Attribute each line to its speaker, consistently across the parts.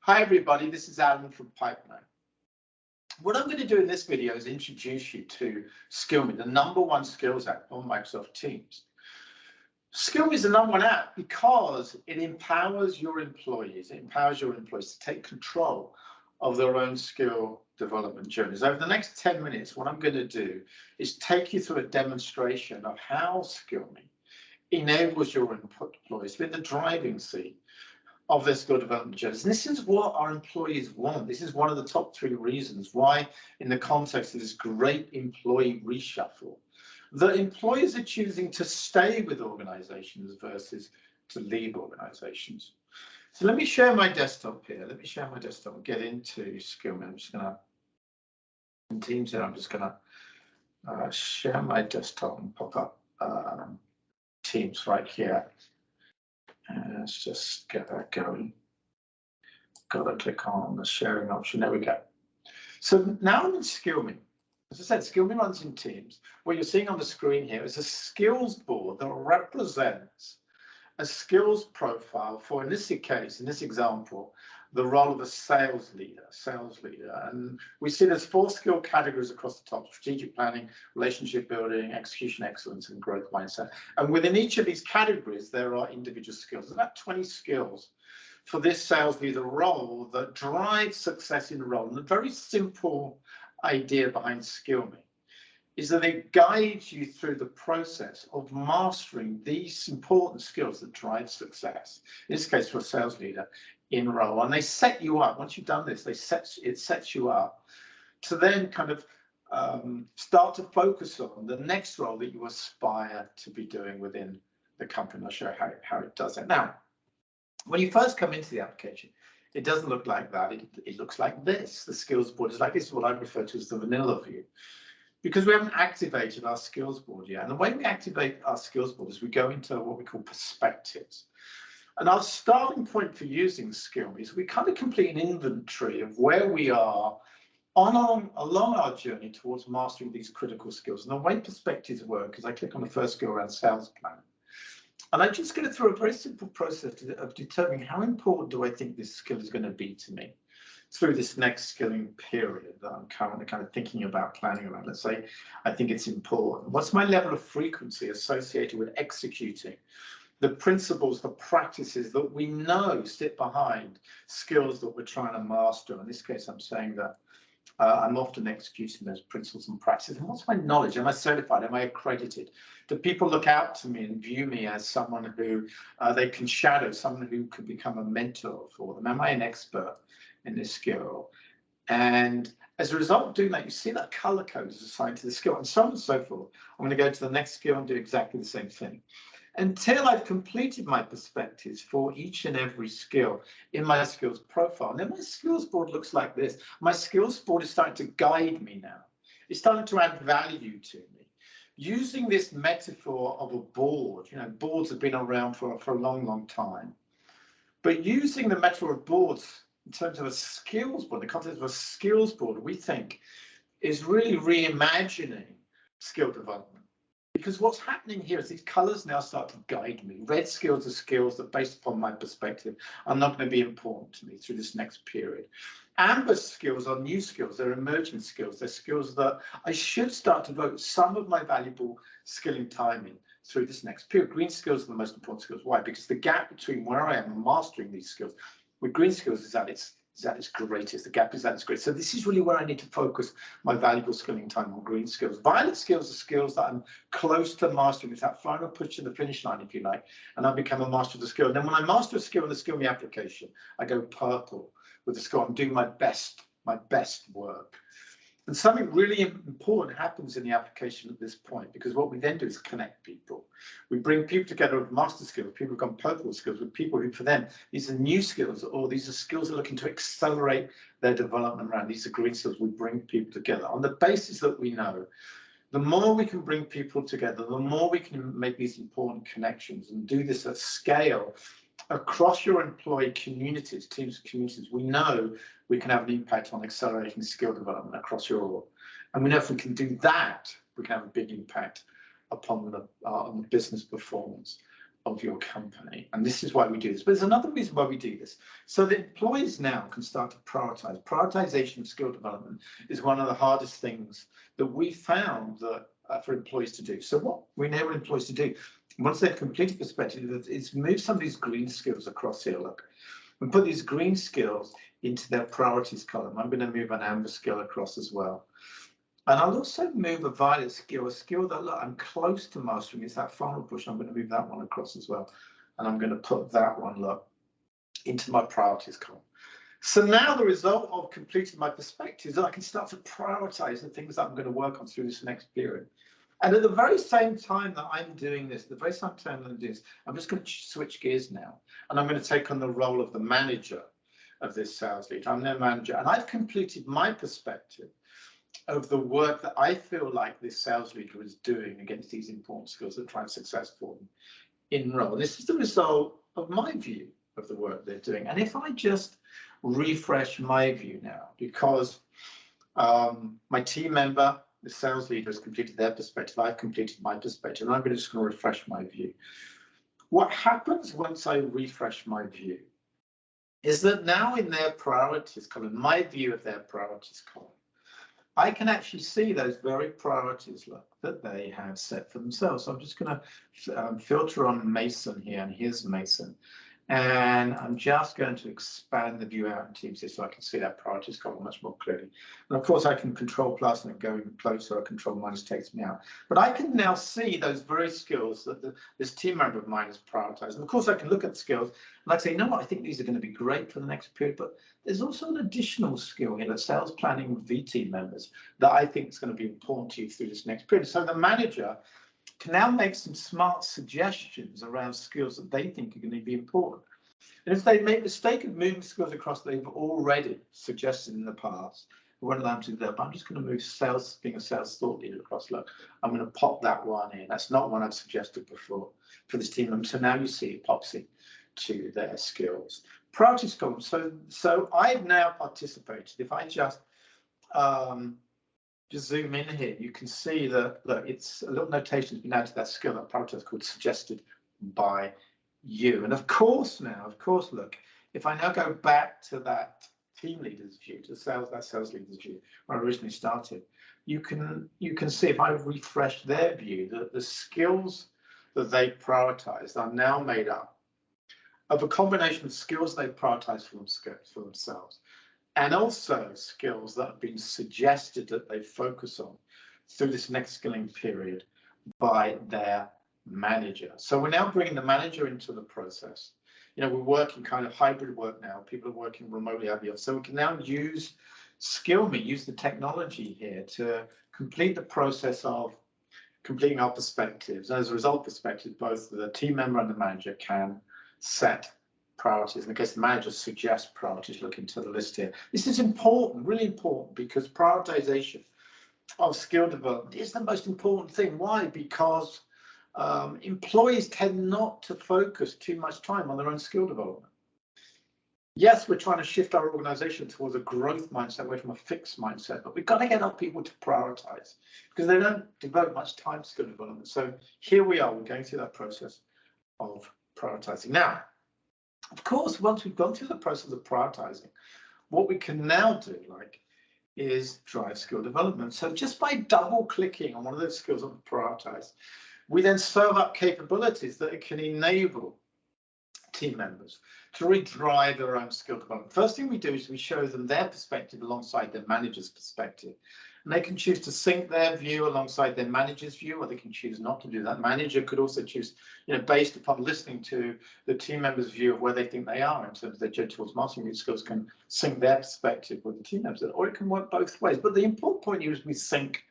Speaker 1: Hi everybody, this is Alan from Pipeline. What I'm going to do in this video is introduce you to SkillMe, the #1 skills app on Microsoft Teams. SkillMe is the #1 app because it empowers your employees. It empowers your employees to take control of their own skill development journeys. Over the next 10 minutes, what I'm going to do is take you through a demonstration of how SkillMe enables your employees to be in the driving seat of their skill development journeys. And this is what our employees want. This is one of the top 3 reasons why, in the context of this great employee reshuffle, the employers are choosing to stay with organizations versus to leave organizations. So let me share my desktop here. Let me share my desktop and get into SkillMe. I'm just gonna, in Teams here, I'm just gonna share my desktop and pop up Teams right here. Let's just get that going. Got to click on the sharing option. There we go. So now I'm in SkillMe. As I said, SkillMe runs in Teams. What you're seeing on the screen here is a skills board that represents a skills profile for, in this case, in this example, the role of a sales leader. And we see there's 4 skill categories across the top: strategic planning, relationship building, execution excellence, and growth mindset. And within each of these categories, there are individual skills. There's about 20 skills for this sales leader role that drive success in the role. And the very simple idea behind SkillMe is that it guides you through the process of mastering these important skills that drive success, in this case for a sales leader in role. And they set you up, once you've done this, it sets you up to then kind of start to focus on the next role that you aspire to be doing within the company. I'll show you how it does it. Now, when you first come into the application, it doesn't look like that. It looks like this. The skills board is like this, is what I refer to as the vanilla view, because we haven't activated our skills board yet. And the way we activate our skills board is we go into what we call perspectives. And our starting point for using SkillMe is we kind of complete an inventory of where we are along our journey towards mastering these critical skills. And the way perspectives work is I click on the first skill around sales planning. And I just go through a very simple process of determining how important do I think this skill is going to be to me through this next skilling period that I'm currently kind of thinking about, planning around. Let's say I think it's important. What's my level of frequency associated with executing the principles, the practices that we know sit behind skills that we're trying to master? In this case, I'm saying that I'm often executing those principles and practices. And what's my knowledge? Am I certified? Am I accredited? Do people look out to me and view me as someone who they can shadow, someone who could become a mentor for them? Am I an expert in this skill? And as a result of doing that, you see that color code is assigned to the skill, and so on and so forth. I'm going to go to the next skill and do exactly the same thing until I've completed my perspectives for each and every skill in my skills profile. And then my skills board looks like this. My skills board is starting to guide me now. It's starting to add value to me. Using this metaphor of a board, boards have been around for a long, long time. But using the metaphor of boards in terms of a skills board, the concept of a skills board, we think is really reimagining skill development. Because what's happening here is these colors now start to guide me. Red skills are skills that, based upon my perspective, are not going to be important to me through this next period. Amber skills are new skills. They're emerging skills. They're skills that I should start to devote some of my valuable skilling time in through this next period. Green skills are the most important skills. Why? Because the gap between where I am and mastering these skills with green skills is at its greatest. The gap is at its greatest. So this is really where I need to focus my valuable skilling time on green skills. Violet skills are skills that I'm close to mastering. It's that final push to the finish line, if you like, and I become a master of the skill. And then when I master a skill in the SkillMe application, I go purple with the skill. I'm doing my best work. And something really important happens in the application at this point, because what we then do is connect people. We bring people together with master skills, people who've gone purple skills, with people who, for them, these are new skills, or these are skills that are looking to accelerate their development around. These are green skills. We bring people together on the basis that we know the more we can bring people together, the more we can make these important connections and do this at scale across your employee communities, teams and communities. We know we can have an impact on accelerating skill development across your org. And we know if we can do that, we can have a big impact upon the business performance of your company. And this is why we do this. But there's another reason why we do this. So that employees now can start to prioritize. Prioritization of skill development is one of the hardest things that we found that for employees to do. So what we enable employees to do, once they've completed perspective, is move some of these green skills across here. Look, and put these green skills into their priorities column. I'm going to move an amber skill across as well. And I'll also move a violet skill, a skill that, look, I'm close to mastering. It's that final push. I'm going to move that one across as well. And I'm going to put that one, look, into my priorities column. So now the result of completing my perspectives, I can start to prioritize the things that I'm going to work on through this next period. And at the very same time that I'm doing this, the very same time that I'm doing this, I'm just going to switch gears now. And I'm going to take on the role of the manager of this sales lead. I'm their manager, and I've completed my perspective of the work that I feel like this sales leader is doing against these important skills that drive success for them in role. This is the result of my view of the work they're doing. And if I just refresh my view now, because my team member, the sales leader, has completed their perspective, I've completed my perspective, and I'm just going to refresh my view. What happens once I refresh my view is that now in their priorities column, my view of their priorities column, I can actually see those very priorities, look, that they have set for themselves. So I'm just going to filter on Mason here, and here's Mason. And I'm just going to expand the view out in Teams here so I can see that priorities column much more clearly. And of course, I can control plus and go even closer, or control minus takes me out. But I can now see those very skills that this team member of mine has prioritized. And of course, I can look at the skills and I say, you know what, I think these are going to be great for the next period. But there's also an additional skill here, that sales planning with V team members, that I think is going to be important to you through this next period. So the manager can now make some smart suggestions around skills that they think are going to be important. And if they make a mistake of moving skills across that they've already suggested in the past, we won't allow them to do that. But I'm just going to move sales, being a sales thought leader across. Look, I'm going to pop that one in. That's not one I've suggested before for this team member. So now you see it pops in to their skills. Priorities column. So I've now participated. If I just zoom in here, you can see that, look, it's a little notation has been added to that skill, that prioritize called suggested by you. And of course, look, if I now go back to that team leader's view, to that sales leader's view, where I originally started, you can see if I refresh their view that the skills that they prioritized are now made up of a combination of skills they prioritize for themselves, and also skills that have been suggested that they focus on through this next skilling period by their manager. So we're now bringing the manager into the process. You know, we're working kind of hybrid work now. People are working remotely out of the office. So we can now use SkillMe, use the technology here to complete the process of completing our perspectives. And as a result of perspectives, both the team member and the manager can set priorities. In the case the manager suggests priorities, look into the list here. This is important, really important, because prioritization of skill development is the most important thing. Why? Because employees tend not to focus too much time on their own skill development. Yes, we're trying to shift our organization towards a growth mindset away from a fixed mindset, but we've got to get our people to prioritize because they don't devote much time to skill development. So here we are, we're going through that process of prioritizing. Now, of course, once we've gone through the process of prioritizing, what we can now do, is drive skill development. So just by double clicking on one of those skills that we prioritize, we then serve up capabilities that can enable team members to really drive their own skill development. First thing we do is we show them their perspective alongside their manager's perspective. And they can choose to sync their view alongside their manager's view, or they can choose not to do that. Manager could also choose, based upon listening to the team members' view of where they think they are in terms of their judge towards mastering these skills, can sync their perspective with the team members, or it can work both ways. But the important point here is we sync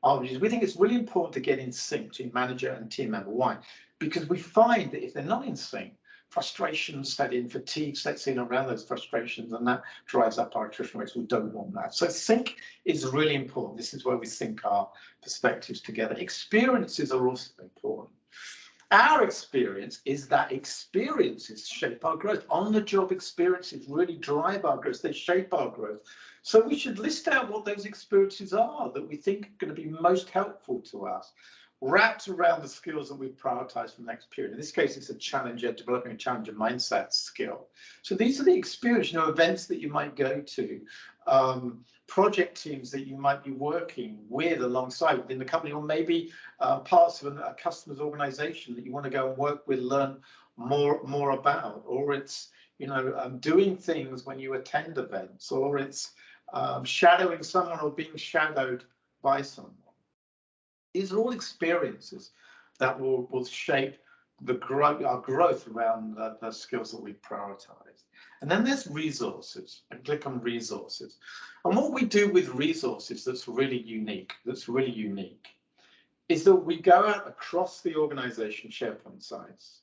Speaker 1: our views. We think it's really important to get in sync between manager and team member. Why? Because we find that if they're not in sync, frustrations set in, fatigue sets in around those frustrations, and that drives up our attrition rates. We don't want that. So sync is really important. This is where we sync our perspectives together. Experiences are also important. Our experience is that experiences shape our growth. On-the-job experiences really drive our growth. They shape our growth. So we should list out what those experiences are that we think are going to be most helpful to us. wrapped around the skills that we prioritize for the next period. In this case, it's a challenger, developing a challenger mindset skill. So these are the experience, events that you might go to, project teams that you might be working with alongside within the company, or maybe parts of a customer's organization that you want to go and work with, learn more about, or it's doing things when you attend events, or it's shadowing someone or being shadowed by someone. These are all experiences that will shape our growth around the skills that we prioritize. And then there's resources. I click on resources. And what we do with resources that's really unique, is that we go out across the organization SharePoint sites.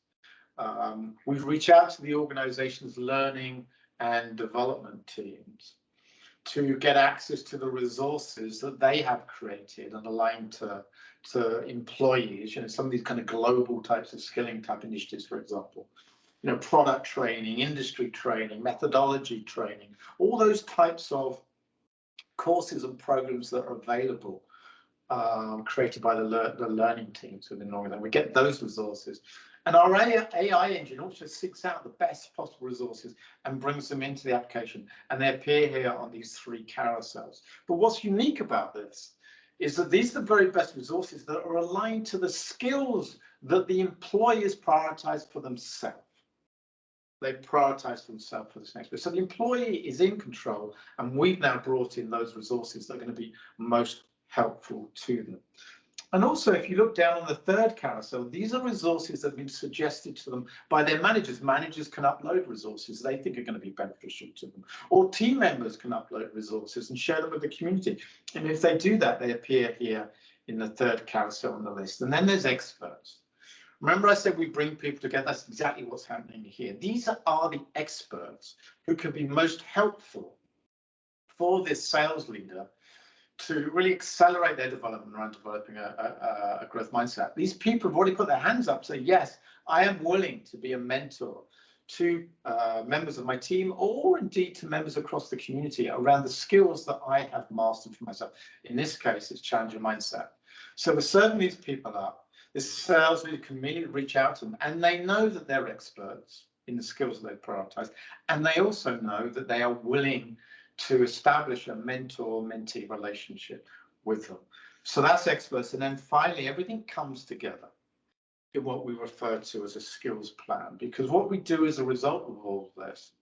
Speaker 1: We reach out to the organization's learning and development teams to get access to the resources that they have created and aligned to employees, some of these kind of global types of skilling type initiatives, for example, product training, industry training, methodology training, all those types of courses and programs that are available, created by the learning teams within an organization. We get those resources. And our AI engine also seeks out the best possible resources and brings them into the application. And they appear here on these 3 carousels. But what's unique about this is that these are the very best resources that are aligned to the skills that the employers prioritize for themselves. They prioritize themselves for this next bit. So the employee is in control, and we've now brought in those resources that are going to be most helpful to them. And also, if you look down on the 3rd carousel, these are resources that have been suggested to them by their managers. Managers can upload resources they think are going to be beneficial to them, or team members can upload resources and share them with the community. And if they do that, they appear here in the 3rd carousel on the list. And then there's experts. Remember I said we bring people together? That's exactly what's happening here. These are the experts who can be most helpful for this sales leader to really accelerate their development around developing a growth mindset. These people have already put their hands up, say, yes, I am willing to be a mentor to members of my team, or indeed to members across the community around the skills that I have mastered for myself. In this case, it's challenger mindset. So we're serving these people up. This sales leader can immediately reach out to them, and they know that they're experts in the skills that they've prioritized, and they also know that they are willing to establish a mentor-mentee relationship with them. So that's experts. And then finally, everything comes together in what we refer to as a skills plan, because what we do as a result of all of this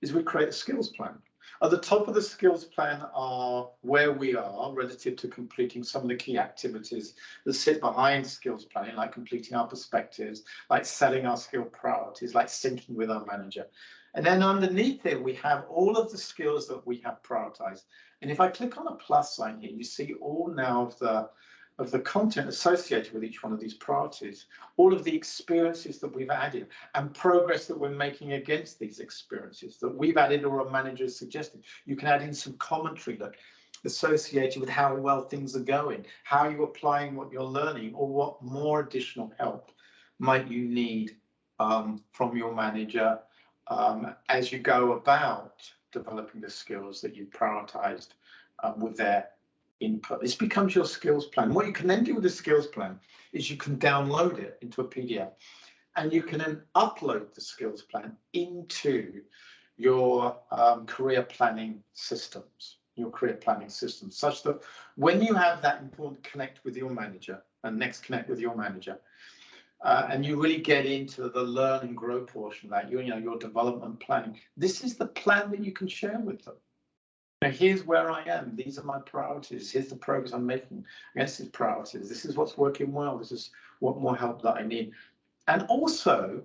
Speaker 1: is we create a skills plan. At the top of the skills plan are where we are relative to completing some of the key activities that sit behind skills planning, like completing our perspectives, like setting our skill priorities, like syncing with our manager. And then underneath it, we have all of the skills that we have prioritized. And if I click on the plus sign here, you see all now of the content associated with each one of these priorities, all of the experiences that we've added and progress that we're making against these experiences that we've added or a manager has suggested. You can add in some commentary that associated with how well things are going, how you're applying what you're learning, or what more additional help might you need from your manager as you go about developing the skills that you've prioritized with their input. This becomes your skills plan. What you can then do with the skills plan is you can download it into a PDF, and you can then upload the skills plan into your career planning systems, such that when you have that important connect with your manager and next connect with your manager, and you really get into the learn and grow portion of that, your development planning, this is the plan that you can share with them. Now, here's where I am. These are my priorities. Here's the progress I'm making against these priorities. This is what's working well. This is what more help that I need. And also,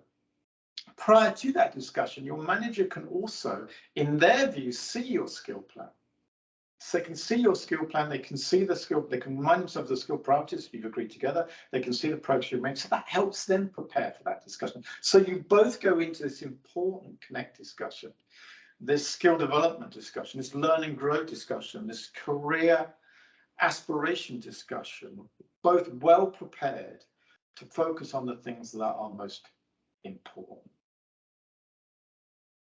Speaker 1: prior to that discussion, your manager can also, in their view, see your skill plan. So they can see your skill plan, they can see the skill, they can remind themselves of the skill priorities you've agreed together, they can see the progress you've made. So that helps them prepare for that discussion. So you both go into this important connect discussion, this skill development discussion, this learn and grow discussion, this career aspiration discussion, both well prepared to focus on the things that are most important.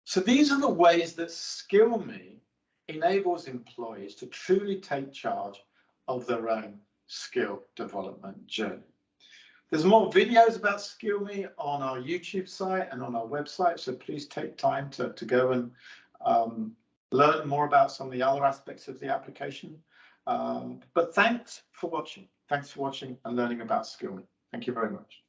Speaker 1: So these are the ways that SkillMe enables employees to truly take charge of their own skill development journey. There's more videos about SkillMe on our YouTube site and on our website, so please take time to go and learn more about some of the other aspects of the application. But thanks for watching. Thanks for watching and learning about SkillMe. Thank you very much.